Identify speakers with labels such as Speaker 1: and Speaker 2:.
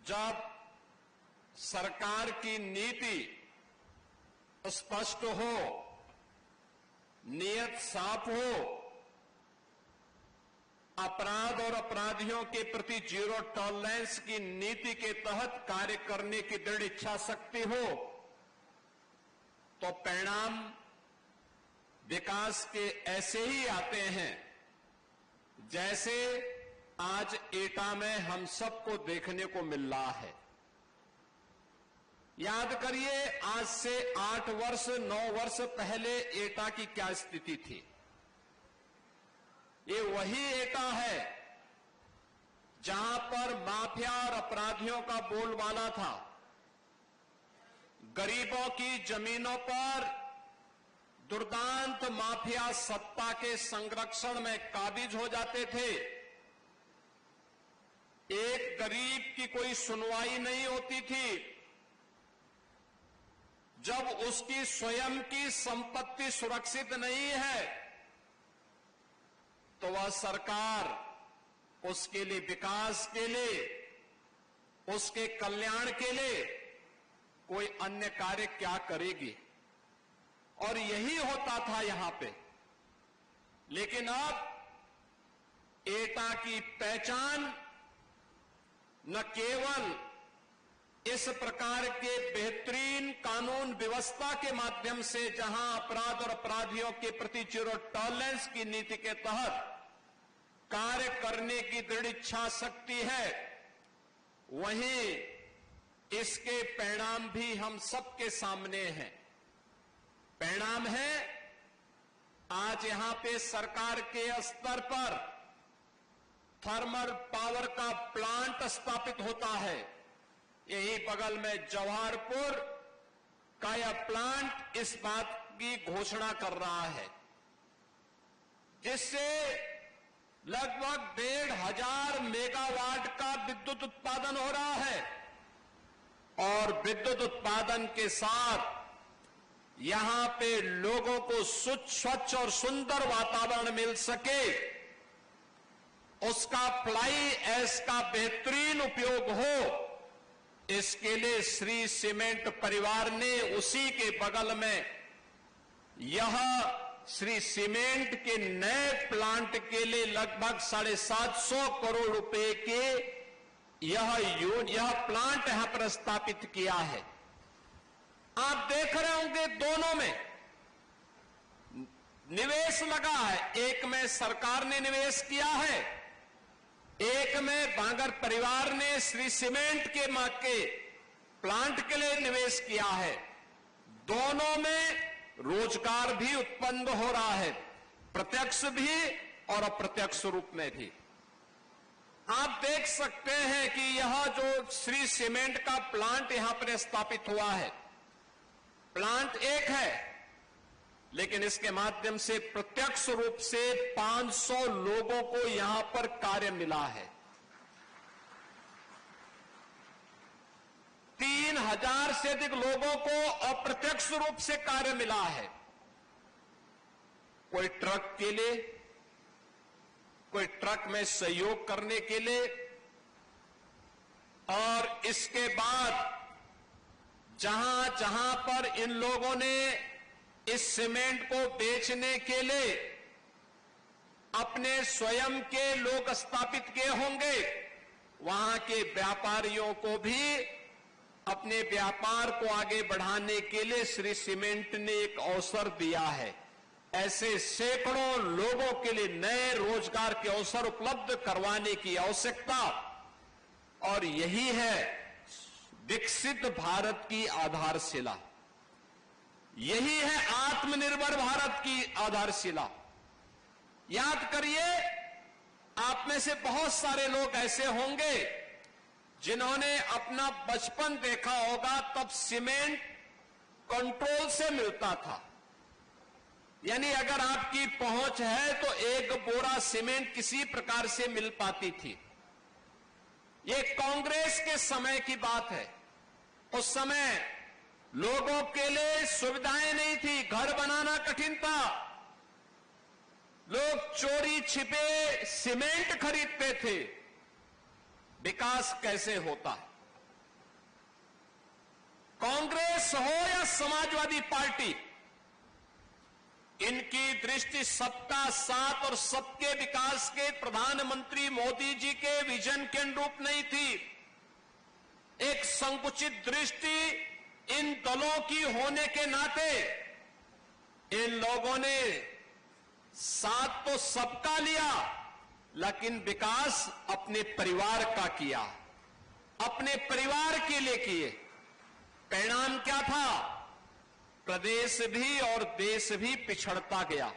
Speaker 1: जब सरकार की नीति स्पष्ट हो, नियत साफ हो, अपराध और अपराधियों के प्रति जीरो टॉलरेंस की नीति के तहत कार्य करने की दृढ़ इच्छा शक्ति हो, तो परिणाम विकास के ऐसे ही आते हैं जैसे आज एटा में हम सबको देखने को मिल रहा है। याद करिए, आज से 8 वर्ष 9 वर्ष पहले एटा की क्या स्थिति थी। ये वही एटा है जहां पर माफिया और अपराधियों का बोलबाला था। गरीबों की जमीनों पर दुर्दांत माफिया सत्ता के संरक्षण में काबिज हो जाते थे। एक गरीब की कोई सुनवाई नहीं होती थी। जब उसकी स्वयं की संपत्ति सुरक्षित नहीं है तो वह सरकार उसके लिए, विकास के लिए, उसके कल्याण के लिए कोई अन्य कार्य क्या करेगी। और यही होता था यहां पे। लेकिन अब एटा की पहचान न केवल इस प्रकार के बेहतरीन कानून व्यवस्था के माध्यम से, जहां अपराध और अपराधियों के प्रति जीरो टॉलरेंस की नीति के तहत कार्य करने की दृढ़ इच्छा शक्ति है, वहीं इसके परिणाम भी हम सबके सामने हैं। परिणाम है, आज यहां पे सरकार के स्तर पर थर्मल पावर का प्लांट स्थापित होता है। यही बगल में जवाहरपुर का यह प्लांट इस बात की घोषणा कर रहा है, जिससे लगभग 1500 मेगावाट का विद्युत उत्पादन हो रहा है। और विद्युत उत्पादन के साथ यहां पे लोगों को स्वच्छ और सुंदर वातावरण मिल सके, उसका फ्लाई ऐश का बेहतरीन उपयोग हो, इसके लिए श्री सीमेंट परिवार ने उसी के बगल में यह श्री सीमेंट के नए प्लांट के लिए लगभग 750 करोड़ रुपए के यह प्लांट यहां पर स्थापित किया है। आप देख रहे होंगे दोनों में निवेश लगा है। एक में सरकार ने निवेश किया है, एक में बांगर परिवार ने श्री सीमेंट के प्लांट के लिए निवेश किया है। दोनों में रोजगार भी उत्पन्न हो रहा है, प्रत्यक्ष भी और अप्रत्यक्ष रूप में भी। आप देख सकते हैं कि यह जो श्री सीमेंट का प्लांट यहां पर स्थापित हुआ है, प्लांट एक है, लेकिन इसके माध्यम से प्रत्यक्ष रूप से 500 लोगों को यहां पर कार्य मिला है। 3000 से अधिक लोगों को अप्रत्यक्ष रूप से कार्य मिला है। कोई ट्रक के लिए, कोई ट्रक में सहयोग करने के लिए, और इसके बाद जहां जहां पर इन लोगों ने इस सीमेंट को बेचने के लिए अपने स्वयं के लोग स्थापित किए होंगे, वहां के व्यापारियों को भी अपने व्यापार को आगे बढ़ाने के लिए श्री सीमेंट ने एक अवसर दिया है। ऐसे सैकड़ों लोगों के लिए नए रोजगार के अवसर उपलब्ध करवाने की आवश्यकता, और यही है विकसित भारत की आधारशिला, यही है आत्मनिर्भर भारत की आधारशिला। याद करिए, आप में से बहुत सारे लोग ऐसे होंगे जिन्होंने अपना बचपन देखा होगा, तब सीमेंट कंट्रोल से मिलता था। यानी अगर आपकी पहुंच है तो एक बोरा सीमेंट किसी प्रकार से मिल पाती थी। ये कांग्रेस के समय की बात है। उस समय लोगों के लिए सुविधाएं नहीं थी, घर बनाना कठिन था, लोग चोरी छिपे सीमेंट खरीदते थे। विकास कैसे होता है? कांग्रेस हो या समाजवादी पार्टी, इनकी दृष्टि सबका साथ और सबके विकास के प्रधानमंत्री मोदी जी के विजन के अनुरूप नहीं थी। एक संकुचित दृष्टि इन दलों की होने के नाते इन लोगों ने साथ तो सबका लिया, लेकिन विकास अपने परिवार का किया, अपने परिवार के लिए किए। परिणाम क्या था? प्रदेश भी और देश भी पिछड़ता गया।